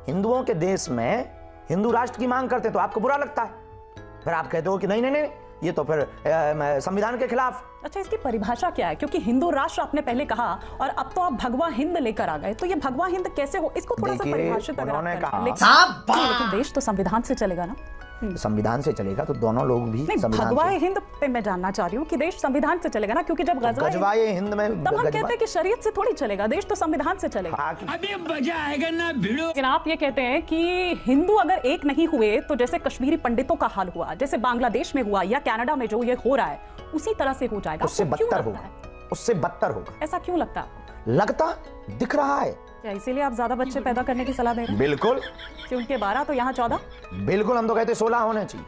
हिंदुओं के देश में हिंदू राष्ट्र की मांग करते तो आपको बुरा लगता है, फिर आप कहते हो कि नहीं नहीं नहीं ये तो फिर संविधान के खिलाफ। अच्छा, इसकी परिभाषा क्या है? क्योंकि हिंदू राष्ट्र आपने पहले कहा और अब तो आप भगवा हिंद लेकर आ गए, तो ये भगवा हिंद कैसे हो? इसको थोड़ा सा परिभाषित उन्होंने कहा लेकिन देश तो संविधान से चलेगा ना। संविधान से चलेगा तो दोनों लोग भी भगवाए हिंद पे मैं जानना चाह रही हूँ कि देश संविधान से चलेगा ना, क्योंकि जब गजवाए हिंद में तब हम कहते हैं कि शरीयत से थोड़ी चलेगा, देश तो संविधान से चलेगा। अभी मजा आएगा ना भिड़ो। लेकिन आप ये कहते हैं कि हिंदू अगर एक नहीं हुए तो जैसे कश्मीरी पंडितों का हाल हुआ, जैसे बांग्लादेश में हुआ या कनाडा में जो ये हो रहा है उसी तरह से हो जाएगा। उससे बदतर होगा, उससे बदतर होगा। ऐसा क्यों लगता है आपको? लगता दिख रहा है। क्या इसीलिए आप ज्यादा बच्चे पैदा करने की सलाह दे रहे हैं? बिल्कुल, कि उनके 12 तो यहाँ 14। बिल्कुल, हम तो कहते 16 होने चाहिए।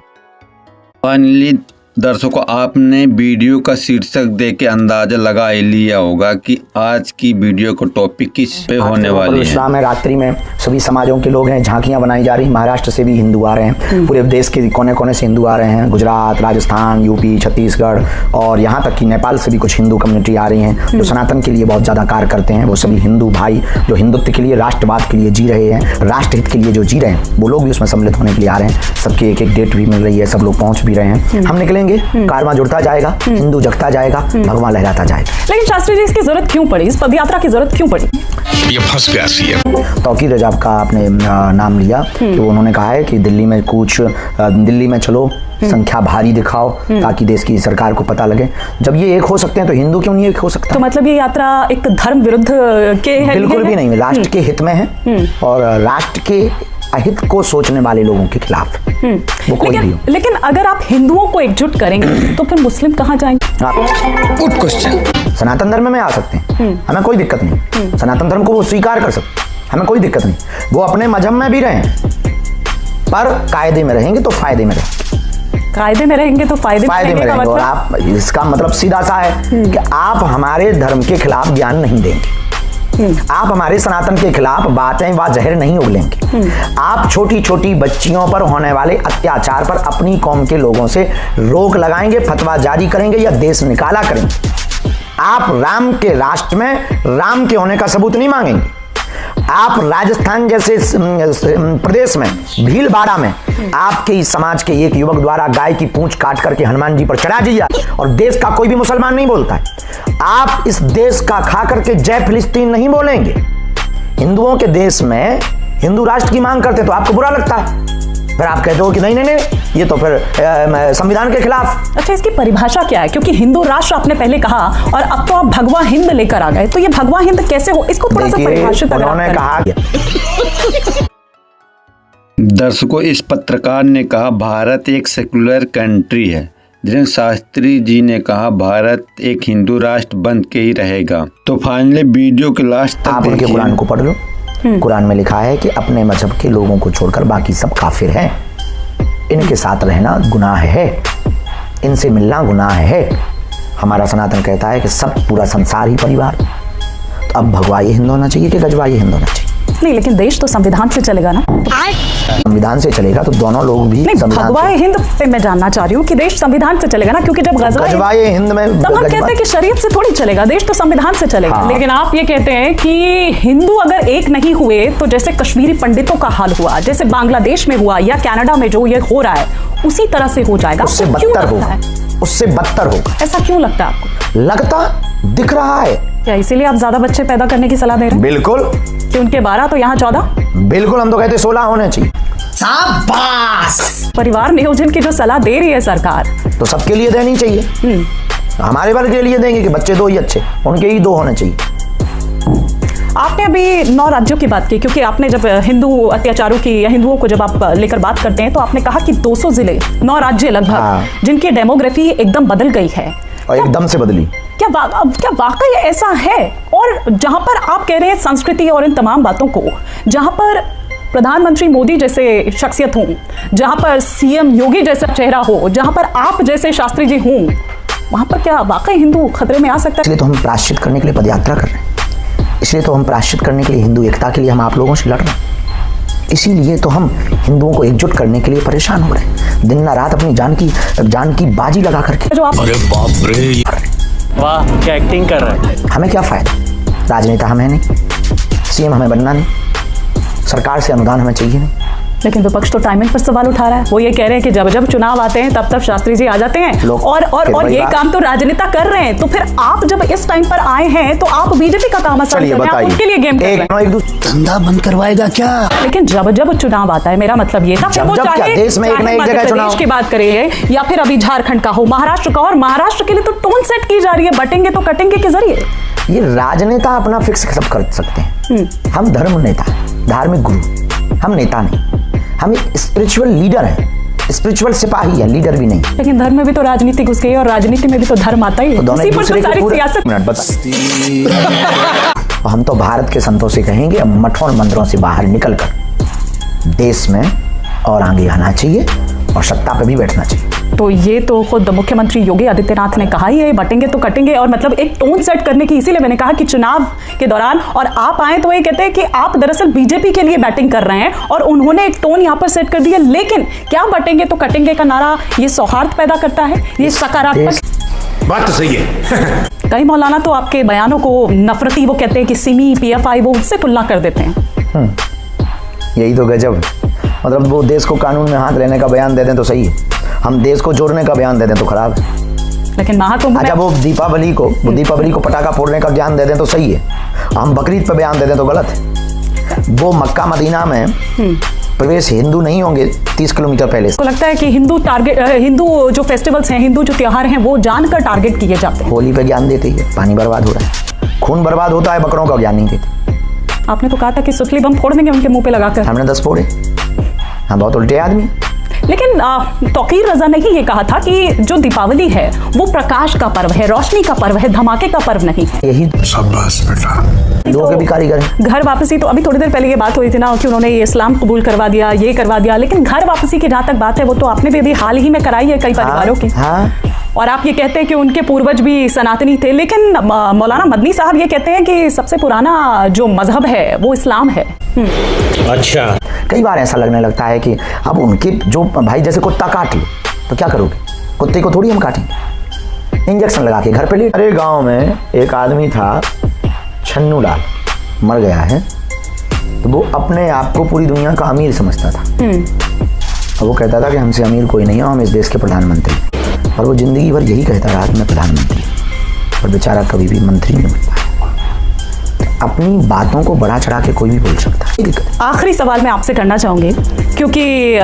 फाइनली दर्शकों, आपने वीडियो का शीर्षक देख के अंदाजा लगा लिया होगा कि आज की वीडियो का टॉपिक किस पे होने वाली है। इस्लाम है, रात्रि में सभी समाजों के लोग हैं, झांकियां बनाई जा रही। महाराष्ट्र से भी हिंदू आ रहे हैं, पूरे देश के कोने कोने से हिंदू आ रहे हैं। गुजरात, राजस्थान, यूपी, छत्तीसगढ़ और यहाँ तक कि नेपाल से भी कुछ हिंदू कम्युनिटी आ रही हैं जो सनातन के लिए बहुत ज़्यादा कार्य करते हैं। वो सभी हिंदू भाई जो हिंदुत्व के लिए, राष्ट्रवाद के लिए जी रहे हैं, राष्ट्रहित के लिए जो जी रहे हैं, वो लोग भी उसमें सम्मिलित होने के लिए आ रहे हैं। सबकी एक एक डेट भी मिल रही है, सब लोग पहुँच भी रहे हैं। हम निकलेंगे, कारवां जुड़ता जाएगा, हिंदू जगता जाएगा, भगवान लहराता जाएगा। लेकिन शास्त्री जी, इसकी जरूरत क्यों पड़ी? इस पदयात्रा की जरूरत क्यों पड़ी? ये फंस गया सीएम। तौकीर रजाब का आपने नाम लिया, तो उन्होंने कहा है कि दिल्ली में दिल्ली में चलो, संख्या भारी दिखाओ ताकि देश की सरकार को पता लगे। जब ये एक हो सकते हैं तो हिंदू क्यों नहीं एक हो सकता? तो मतलब ये यात्रा एक धर्म विरुद्ध के है? बिल्कुल भी नहीं, राष्ट्र के हित में है और राष्ट्र के अहित को सोचने वाले लोगों के खिलाफ वो कोई भी हो। लेकिन अगर आप हिंदुओं को एकजुट करेंगे तो फिर मुस्लिम कहाँ जाएंगे? Good question. सनातन धर्म में आ सकते हैं, हमें कोई दिक्कत नहीं। सनातन धर्म को वो स्वीकार कर सकते, हमें कोई दिक्कत नहीं। वो अपने मजहब में भी रहें, पर कायदे में रहेंगे तो फायदे में रहेंगे। कायदे में रहेंगे तो फायदे में रहेंगे। और आप, इसका मतलब सीधा सा है कि आप हमारे धर्म के खिलाफ ज्ञान नहीं देंगे, आप हमारे सनातन के खिलाफ बातें व जहर नहीं उगलेंगे, आप छोटी छोटी बच्चियों पर होने वाले अत्याचार पर अपनी कौम के लोगों से रोक लगाएंगे, फतवा जारी करेंगे या देश निकाला करेंगे। आप राम के राष्ट्र में राम के होने का सबूत नहीं मांगेंगे। आप राजस्थान जैसे प्रदेश में भीलवाड़ा में आपके इस समाज के एक युवक द्वारा गाय की पूंछ काट करके हनुमान जी पर चढ़ा दिया और देश का कोई भी मुसलमान नहीं बोलता है। आप इस देश का खा करके जय फिलिस्तीन नहीं बोलेंगे। हिंदुओं के देश में हिंदू राष्ट्र की मांग करते तो आपको बुरा लगता है, फिर आप कहते हो कि नहीं नहीं नहीं ये तो फिर संविधान के खिलाफ। अच्छा, इसकी परिभाषा क्या है? क्योंकि हिंदू राष्ट्र आपने पहले कहा और अब तो आप भगवा हिंद लेकर आ गए, तो ये भगवा हिंद कैसे हो? इसको थोड़ा सा परिभाषित उन्होंने कहा। दर्शकों, इस पत्रकार ने कहा भारत एक सेकुलर कंट्री है। धीरेन्द्र शास्त्री जी ने कहा भारत एक हिंदू राष्ट्र बन के ही रहेगा। तो फाइनली वीडियो के लास्ट तक आप उनके कुरान को पढ़ लो। कुरान में लिखा है कि अपने मजहब के लोगों को छोड़कर बाकी सब काफिर हैं, इनके साथ रहना गुनाह है, इनसे मिलना गुनाह है। हमारा सनातन कहता है कि सब पूरा संसार ही परिवार। तो अब भगवाई हिंद होना चाहिए कि गजवाई हिंद होना चाहिए? नहीं, लेकिन देश तो संविधान से चलेगा ना। संविधान से चलेगा तो दोनों लोग भी भगवाए हिंद पे मैं जानना चाह रही हूँ कि देश संविधान से चलेगा ना, क्योंकि जब गजवाए हिंद में तब हम कहते हैं कि शरीयत से थोड़ी चलेगा, देश तो संविधान से चलेगा। लेकिन आप ये कहते हैं कि हिंदू अगर एक नहीं हुए तो जैसे कश्मीरी पंडितों का हाल हुआ, जैसे बांग्लादेश में हुआ या कनाडा में जो ये हो रहा है उसी तरह से हो जाएगा। उससे बदतर होगा, उससे बदतर होगा। ऐसा क्यों लगता है आपको? लगता दिख रहा है। क्या इसीलिए आप ज्यादा बच्चे पैदा करने की सलाह दे रहे हैं? बिल्कुल, कि उनके 12 तो यहाँ 14। बिल्कुल, हम तो कहते 16 होने चाहिए। शाबाश। परिवार नियोजन की जो सलाह दे रही है सरकार, तो सबके लिए देनी चाहिए। हमारे वर्ग के लिए देंगे कि बच्चे 2 ही अच्छे, उनके ही 2 होने चाहिए। आपने अभी 9 राज्यों की बात की, क्योंकि आपने जब हिंदू अत्याचारों की या हिंदुओं को जब आप लेकर बात करते हैं तो आपने कहा कि 200 जिले, 9 राज्य लगभग, जिनकी डेमोग्राफी एकदम बदल गई है और एकदम से बदली। क्या वाकई ऐसा है? और जहां पर आप कह रहे हैं संस्कृति और इन तमाम बातों को, जहां पर प्रधानमंत्री मोदी जैसे शख्सियत हों, जहां पर सीएम योगी जैसा चेहरा हो, जहां पर आप जैसे शास्त्री जी हों, वहां पर क्या वाकई हिंदू खतरे में आ सकता है? इसलिए तो हम प्रायश्चित करने के लिए पदयात्रा कर रहे हैं, इसलिए तो हम प्रायश्चित करने के लिए हिंदू एकता के लिए हम आप लोगों से लड़ रहे हैं, इसीलिए तो हम हिंदुओं को एकजुट करने के लिए परेशान हो रहे हैं, दिन रात अपनी जान की बाजी लगा करके। जो आप अरे बाप रे, वाह क्या एक्टिंग कर रहा है। हमें क्या फायदा, राजनेता हमें नहीं, सीएम हमें बनना नहीं, सरकार से अनुदान हमें चाहिए नहीं। लेकिन विपक्ष तो टाइमिंग पर सवाल उठा रहा है। वो ये कह रहे हैं कि जब जब चुनाव आते हैं तब तब शास्त्री जी आ जाते हैं लोग और फिर ये वही काम तो राजनेता कर रहे हैं। तो फिर आप जब इस टाइम पर आए हैं तो आप बीजेपी का काम आसान चलिए कर रहे हैं, आप बताइए, उनके लिए गेम कर रहे हैं। धंधा बंद करवाएगा क्या? लेकिन जब जब चुनाव आता है, मेरा मतलब ये था कि वो जब क्या, चाहे देश में एक ना एक मध्य जगह प्रदेश चुनाव की बात करिए या फिर अभी झारखंड का हो, महाराष्ट्र का, और महाराष्ट्र के लिए तो टोन सेट की जा रही है बटेंगे तो कटेंगे के जरिए। ये राजनेता अपना फिक्स सब कर सकते हैं। हम धर्म नेता, धार्मिक गुरु, हम नेता नहीं। हम एक स्पिरिचुअल लीडर हैं, स्पिरिचुअल सिपाही है, लीडर भी नहीं। लेकिन धर्म में भी तो राजनीति घुस गई और राजनीति में भी तो धर्म आता ही है। दोनों उसी एक पर दूसरे तो के सारी पूरे सियासत। मिनट बता। हम तो भारत के संतों से कहेंगे अब मठों और मंदिरों से बाहर निकलकर देश में और आगे आना चाहिए और सत्ता पे भी बैठना चाहिए। तो ये तो खुद मुख्यमंत्री योगी आदित्यनाथ ने कहा ही है, बटेंगे तो कटेंगे। और मतलब एक टोन सेट करने की, इसीलिए मैंने कहा कि चुनाव के दौरान और आप आए तो ये कहते हैं कि आप दरअसल बीजेपी के लिए बैटिंग कर रहे हैं और उन्होंने एक टोन यहाँ पर सेट कर दिया। लेकिन क्या बटेंगे तो कटेंगे का नारा ये सौहार्द पैदा करता है, ये सकारात्मक बात तो सही है। कई मौलाना तो आपके बयानों को नफरती, वो कहते हैं कि सिमी, पीएफआई, वो उससे तुलना कर देते हैं। यही तो गजब। मतलब वो देश को कानून में हाथ लेने का बयान दे दें तो सही है, हम देश को जोड़ने का बयान दे दें तो खराब है। लेकिन महाकुंभ अच्छा, वो दीपावली को पटाखा फोड़ने का बयान दे दें तो सही है, हम बकरीद पे बयान दे दें तो गलत है। वो मक्का मदीना में प्रवेश हिंदू नहीं होंगे 30 किलोमीटर पहले से। तो लगता है कि हिंदू जो फेस्टिवल्स हैं, हिंदू जो त्योहार हैं, वो जानकर टारगेट किए जाते हैं। होली पे ज्ञान देते ही है, पानी बर्बाद हो रहा है, खून बर्बाद होता है, बकरों का ज्ञान नहीं देते। आपने तो कहा था कि सुतली बम फोड़ देंगे उनके मुंह पे लगाकर। हमने 10 फोड़े। हम बहुत उल्टे आदमी। लेकिन तौकीर रजा ने ही ये कहा था कि जो दीपावली है वो प्रकाश का पर्व है, रोशनी का पर्व है, धमाके का पर्व नहीं। यही शाबाश बेटा। लोगों के भी कारीगर हैं। घर वापसी तो अभी थोड़ी देर पहले ये बात हुई थी ना कि उन्होंने ये इस्लाम कबूल करवा दिया, ये करवा दिया। लेकिन घर वापसी की जहां तक बात है वो तो आपने भी अभी हाल ही में कराई है कई परिवारों की। हाँ। और आप ये कहते हैं कि उनके पूर्वज भी सनातनी थे, लेकिन मौलाना मदनी साहब ये कहते हैं कि सबसे पुराना जो मजहब है वो इस्लाम है। अच्छा। कई बार ऐसा लगने लगता है कि अब उनके जो भाई, जैसे कुत्ता काट लो तो क्या करोगे? कुत्ते को थोड़ी हम काटेंगे, इंजेक्शन लगा के घर पे ले। अरे गांव में एक आदमी था, छन्नू लाल, मर गया है। तो वो अपने आप को पूरी दुनिया का अमीर समझता था और वो कहता था कि हमसे अमीर कोई नहीं है, हम इस देश के प्रधानमंत्री। और वो जिंदगी भर यही कहता रहा कि मैं प्रधानमंत्री, और बेचारा कभी भी मंत्री नहीं बन पाया। अपनी बातों को बढ़ा चढ़ा के कोई भी बोल सकता है। आखिरी सवाल मैं आपसे करना चाहूंगी, क्योंकि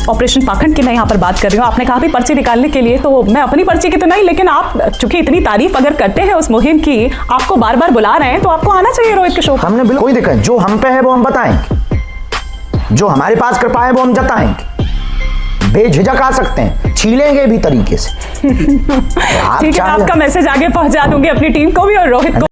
ऑपरेशन पाखंड की मैं यहाँ पर बात कर रही हूँ। आपने कहा भी पर्ची निकालने के लिए, तो मैं अपनी पर्ची की तो नहीं, लेकिन आप चूंकि इतनी तारीफ अगर करते हैं उस मुहिम की, आपको बार बार बुला रहे हैं, तो आपको आना चाहिए रोहित के शो। हमने बिल्कुल कोई दिक्कत, जो हम पे है वो हम बताएंगे, जो हमारे पास कृपा है वो हम जताएंगे, बेझिझक आ सकते हैं, छीलेंगे भी तरीके से। ठीक है, आपका मैसेज आगे पहुंचा दूंगी अपनी टीम को भी और रोहित को।